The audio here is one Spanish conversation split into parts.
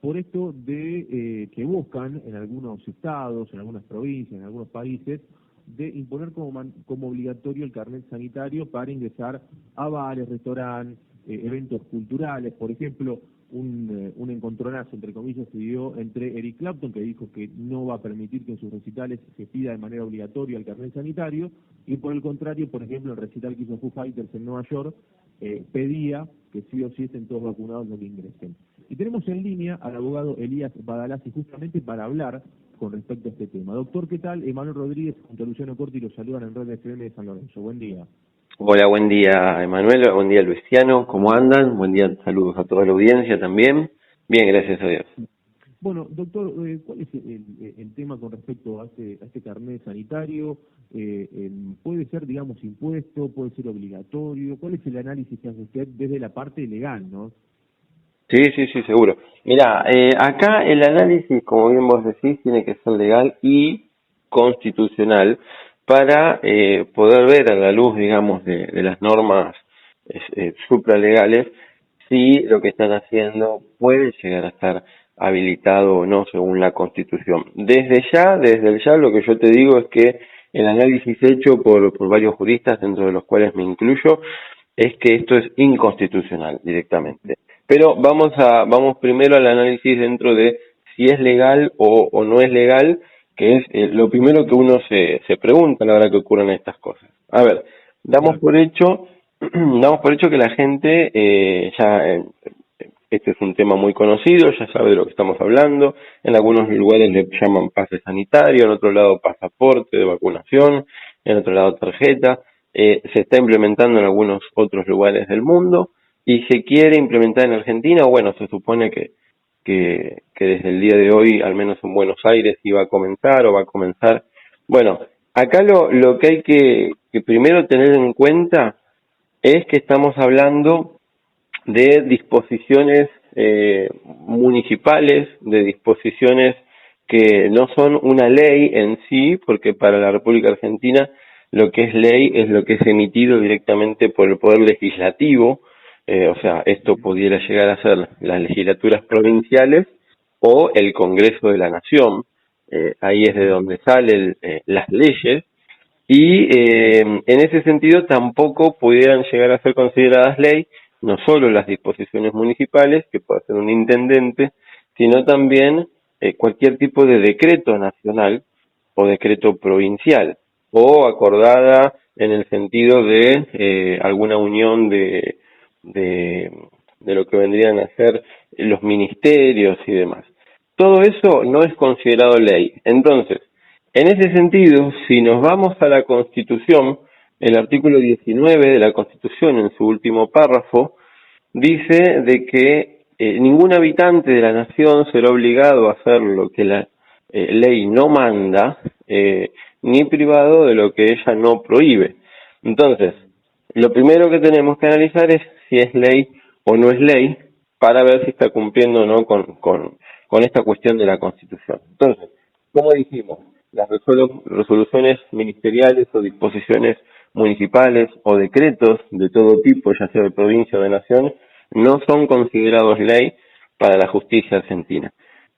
por esto de que buscan en algunos estados, en algunas provincias, en algunos países, de imponer como obligatorio el carnet sanitario para ingresar a bares, restaurantes, eventos culturales. Por ejemplo, un encontronazo, entre comillas, se dio entre Eric Clapton, que dijo que no va a permitir que en sus recitales se pida de manera obligatoria el carnet sanitario, y por el contrario, por ejemplo, el recital que hizo Foo Fighters en Nueva York pedía que sí o sí estén todos vacunados los que ingresen. Y tenemos en línea al abogado Elías Badalasi justamente para hablar con respecto a este tema. Doctor, ¿qué tal? Emanuel Rodríguez junto a Luciano Corti los saludan en Red FM de San Lorenzo. Buen día. Hola, buen día Emanuel, buen día Luciano, ¿cómo andan? Buen día, saludos a toda la audiencia también. Bien, gracias a Dios. Bueno, doctor, ¿cuál es el tema con respecto a este carnet sanitario? ¿Puede ser, digamos, impuesto? ¿Puede ser obligatorio? ¿Cuál es el análisis que hace usted desde la parte legal, no? Sí, seguro. Mirá, acá el análisis, como bien vos decís, tiene que ser legal y constitucional para poder ver a la luz, digamos, de las normas supralegales si lo que están haciendo puede llegar a estar habilitado o no según la Constitución. Desde el ya, lo que yo te digo es que el análisis hecho por varios juristas, dentro de los cuales me incluyo, es que esto es inconstitucional directamente. Pero vamos primero al análisis dentro de si es legal o no es legal, que es lo primero que uno se pregunta a la hora que ocurren estas cosas. A ver, damos por hecho que la gente este es un tema muy conocido, ya sabe de lo que estamos hablando. En algunos lugares le llaman pase sanitario, en otro lado pasaporte de vacunación, en otro lado tarjeta. Se está implementando en algunos otros lugares del mundo y se quiere implementar en Argentina. Bueno, se supone que desde el día de hoy, al menos en Buenos Aires, iba a comenzar o va a comenzar. Bueno, acá lo que hay que primero tener en cuenta es que estamos hablando de disposiciones municipales, de disposiciones que no son una ley en sí, porque para la República Argentina lo que es ley es lo que es emitido directamente por el Poder Legislativo, o sea, esto pudiera llegar a ser las legislaturas provinciales o el Congreso de la Nación, ahí es de donde salen las leyes, y en ese sentido tampoco pudieran llegar a ser consideradas ley no solo las disposiciones municipales, que puede ser un intendente, sino también cualquier tipo de decreto nacional o decreto provincial, o acordada en el sentido de alguna unión de lo que vendrían a ser los ministerios y demás. Todo eso no es considerado ley. Entonces, en ese sentido, si nos vamos a la Constitución, el artículo 19 de la Constitución, en su último párrafo, dice de que ningún habitante de la nación será obligado a hacer lo que la ley no manda, ni privado de lo que ella no prohíbe. Entonces, lo primero que tenemos que analizar es si es ley o no es ley, para ver si está cumpliendo o no con esta cuestión de la Constitución. Entonces, como dijimos, las resoluciones ministeriales o disposiciones municipales o decretos de todo tipo, ya sea de provincia o de nación, no son considerados ley para la justicia argentina.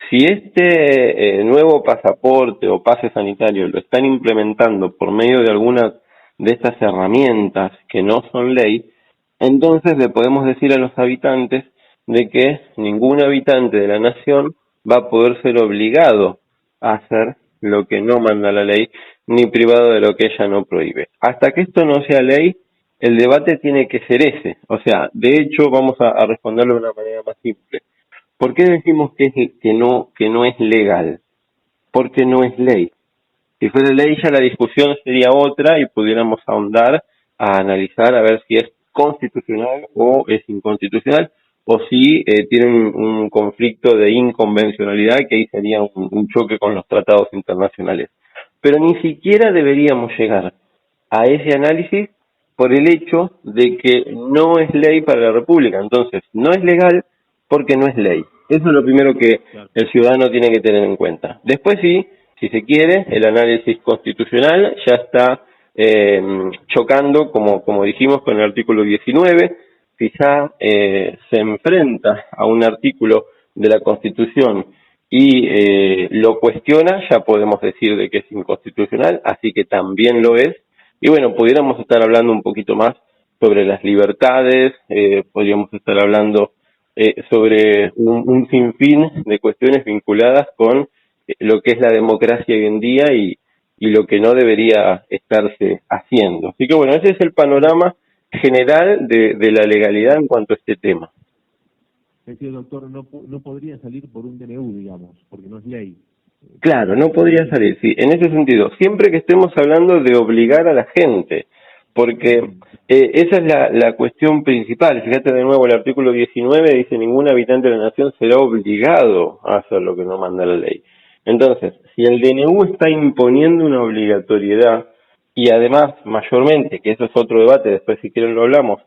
Si este nuevo pasaporte o pase sanitario lo están implementando por medio de alguna de estas herramientas que no son ley, entonces le podemos decir a los habitantes de que ningún habitante de la nación va a poder ser obligado a hacer lo que no manda la ley, ni privado de lo que ella no prohíbe. Hasta que esto no sea ley, el debate tiene que ser ese. O sea, de hecho, vamos a responderlo de una manera más simple. ¿Por qué decimos que no es legal? Porque no es ley. Si fuera ley, ya la discusión sería otra y pudiéramos ahondar a analizar a ver si es constitucional o es inconstitucional, o si tiene un conflicto de inconvencionalidad, que ahí sería un choque con los tratados internacionales. Pero ni siquiera deberíamos llegar a ese análisis por el hecho de que no es ley para la República. Entonces, no es legal porque no es ley. Eso es lo primero que el ciudadano tiene que tener en cuenta. Después sí, si se quiere, el análisis constitucional ya está chocando, como dijimos, con el artículo 19, si ya se enfrenta a un artículo de la Constitución y lo cuestiona, ya podemos decir de que es inconstitucional, así que también lo es. Y bueno, pudiéramos estar hablando un poquito más sobre las libertades, podríamos estar hablando sobre un sinfín de cuestiones vinculadas con lo que es la democracia hoy en día y lo que no debería estarse haciendo. Así que bueno, ese es el panorama general de la legalidad en cuanto a este tema. Es decir, doctor, no podría salir por un DNU, digamos, porque no es ley. Claro, no podría salir, sí, en ese sentido, siempre que estemos hablando de obligar a la gente, porque esa es la cuestión principal. Fíjate de nuevo, el artículo 19 dice: ningún habitante de la nación será obligado a hacer lo que no manda la ley. Entonces, si el DNU está imponiendo una obligatoriedad, y además, mayormente, que eso es otro debate, después si quieren lo hablamos,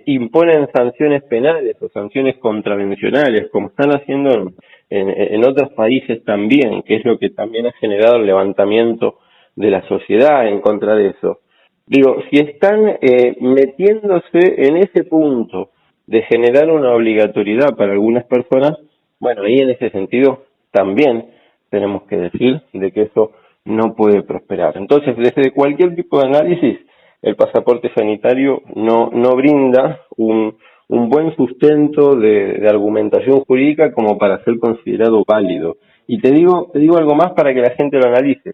imponen sanciones penales o sanciones contravencionales, como están haciendo en otros países también, que es lo que también ha generado el levantamiento de la sociedad en contra de eso. Digo, si están metiéndose en ese punto de generar una obligatoriedad para algunas personas, bueno, ahí en ese sentido también tenemos que decir de que eso no puede prosperar. Entonces, desde cualquier tipo de análisis, el pasaporte sanitario no brinda un buen sustento de argumentación jurídica como para ser considerado válido. Y te digo algo más para que la gente lo analice.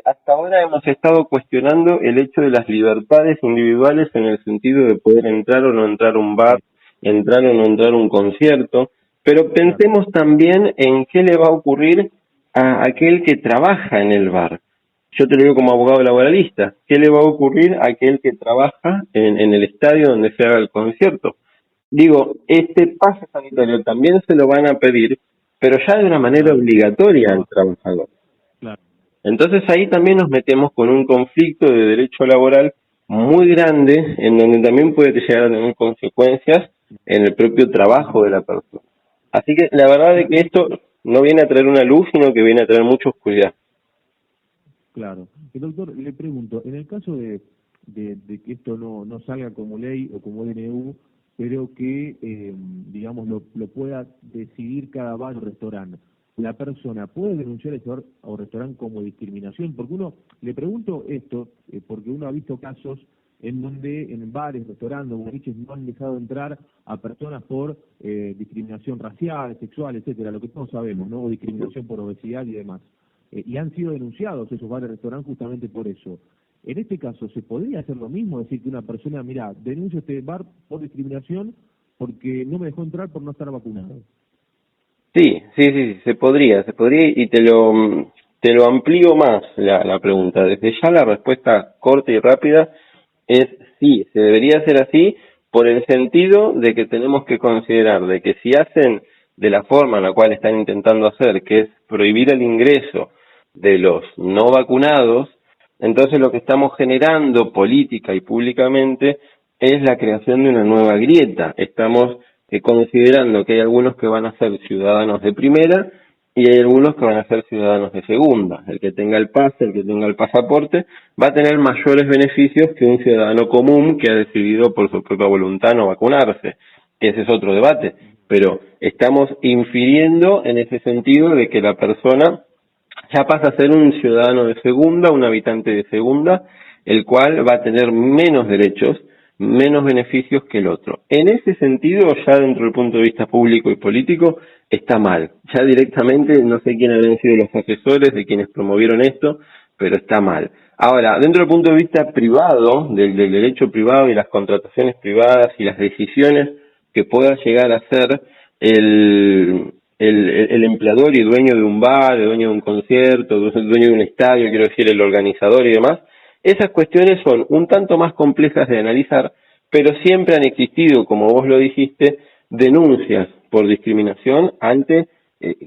Hasta ahora hemos estado cuestionando el hecho de las libertades individuales en el sentido de poder entrar o no entrar a un bar, entrar o no entrar a un concierto, pero pensemos también en qué le va a ocurrir a aquel que trabaja en el bar. Yo te lo digo como abogado laboralista, ¿qué le va a ocurrir a aquel que trabaja en el estadio donde se haga el concierto? Digo, este pase sanitario también se lo van a pedir, pero ya de una manera obligatoria al trabajador. Claro. Entonces ahí también nos metemos con un conflicto de derecho laboral muy grande, en donde también puede llegar a tener consecuencias en el propio trabajo de la persona. Así que la verdad es que esto no viene a traer una luz, sino que viene a traer mucha oscuridad. Claro. Doctor, le pregunto, en el caso de que esto no salga como ley o como DNU, pero que, digamos, lo pueda decidir cada bar o restaurante, ¿la persona puede denunciar ese bar o restaurante como discriminación? Porque le pregunto esto, porque uno ha visto casos en donde en bares, restaurantes, boliches no han dejado entrar a personas por discriminación racial, sexual, etcétera, lo que todos sabemos, ¿no? O discriminación por obesidad y demás. Y han sido denunciados esos bares y restaurantes justamente por eso. En este caso, ¿se podría hacer lo mismo? Decir que una persona, mira, denuncio este bar por discriminación porque no me dejó entrar por no estar vacunado. Sí, se podría, y te lo amplío más la pregunta. Desde ya la respuesta corta y rápida es sí, se debería hacer así por el sentido de que tenemos que considerar de que si hacen de la forma en la cual están intentando hacer, que es prohibir el ingreso de los no vacunados, entonces lo que estamos generando política y públicamente es la creación de una nueva grieta. Estamos considerando que hay algunos que van a ser ciudadanos de primera y hay algunos que van a ser ciudadanos de segunda. El que tenga el pase, el que tenga el pasaporte, va a tener mayores beneficios que un ciudadano común que ha decidido por su propia voluntad no vacunarse. Ese es otro debate, pero estamos infiriendo en ese sentido de que la persona ya pasa a ser un ciudadano de segunda, un habitante de segunda, el cual va a tener menos derechos, menos beneficios que el otro. En ese sentido, ya dentro del punto de vista público y político, está mal. Ya directamente, no sé quién habrán sido los asesores de quienes promovieron esto, pero está mal. Ahora, dentro del punto de vista privado, del derecho privado y las contrataciones privadas y las decisiones que pueda llegar a hacer el empleador y dueño de un bar, el dueño de un concierto, el dueño de un estadio, quiero decir, el organizador y demás, esas cuestiones son un tanto más complejas de analizar, pero siempre han existido, como vos lo dijiste, denuncias por discriminación ante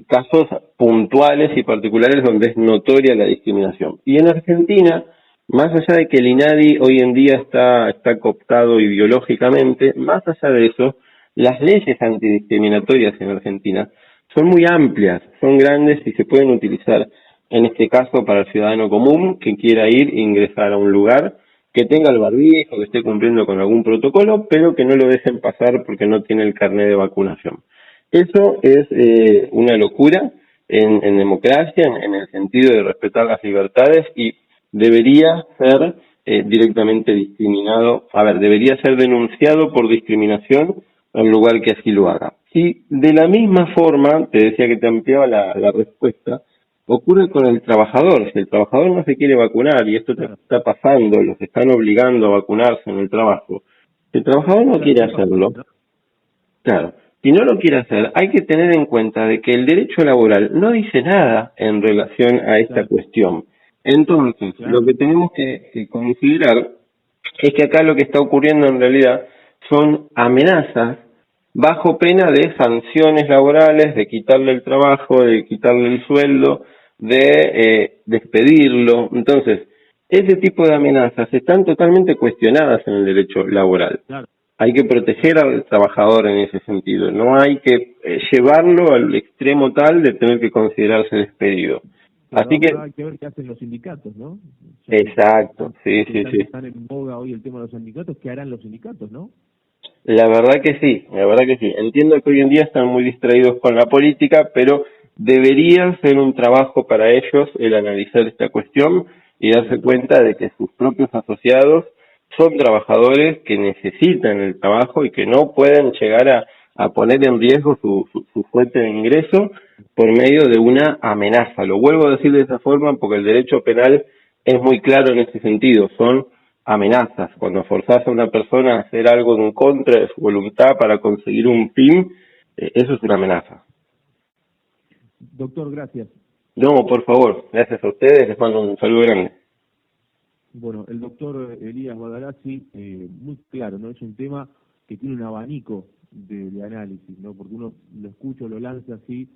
casos puntuales y particulares donde es notoria la discriminación. Y en Argentina, más allá de que el INADI hoy en día está cooptado ideológicamente, más allá de eso, las leyes antidiscriminatorias en Argentina son muy amplias, son grandes y se pueden utilizar en este caso para el ciudadano común que quiera ir e ingresar a un lugar, que tenga el barbijo, que esté cumpliendo con algún protocolo, pero que no lo dejen pasar porque no tiene el carnet de vacunación. Eso es una locura en democracia, en el sentido de respetar las libertades, y debería ser directamente discriminado, debería ser denunciado por discriminación en lugar que así lo haga. Y de la misma forma, te decía que te ampliaba la respuesta, ocurre con el trabajador. Si el trabajador no se quiere vacunar, y esto te está pasando, los están obligando a vacunarse en el trabajo, si el trabajador no quiere hacerlo, claro, si no lo quiere hacer, hay que tener en cuenta de que el derecho laboral no dice nada en relación a esta cuestión. Entonces, lo que tenemos que considerar es que acá lo que está ocurriendo en realidad son amenazas bajo pena de sanciones laborales, de quitarle el trabajo, de quitarle el sueldo, de despedirlo. Entonces, ese tipo de amenazas están totalmente cuestionadas en el derecho laboral. Hay que proteger al trabajador en ese sentido, no hay que llevarlo al extremo tal de tener que considerarse despedido. Pero Así que hay que ver qué hacen los sindicatos, ¿no? exacto, sí. Están en boga hoy el tema de los sindicatos, ¿qué harán los sindicatos, no? La verdad que sí. Entiendo que hoy en día están muy distraídos con la política, pero debería ser un trabajo para ellos el analizar esta cuestión y darse cuenta de que sus propios asociados son trabajadores que necesitan el trabajo y que no pueden llegar a poner en riesgo su fuente de ingreso por medio de una amenaza. Lo vuelvo a decir de esa forma porque el derecho penal es muy claro en ese sentido. Son amenazas. Cuando forzás a una persona a hacer algo en contra de su voluntad para conseguir un fin, eso es una amenaza. Doctor, gracias. No, por favor, gracias a ustedes, les mando un saludo grande. Bueno, el doctor Elías Guadarazzi, muy claro, ¿no? Es un tema que tiene un abanico de análisis, ¿no? Porque uno lo escucha, lo lanza así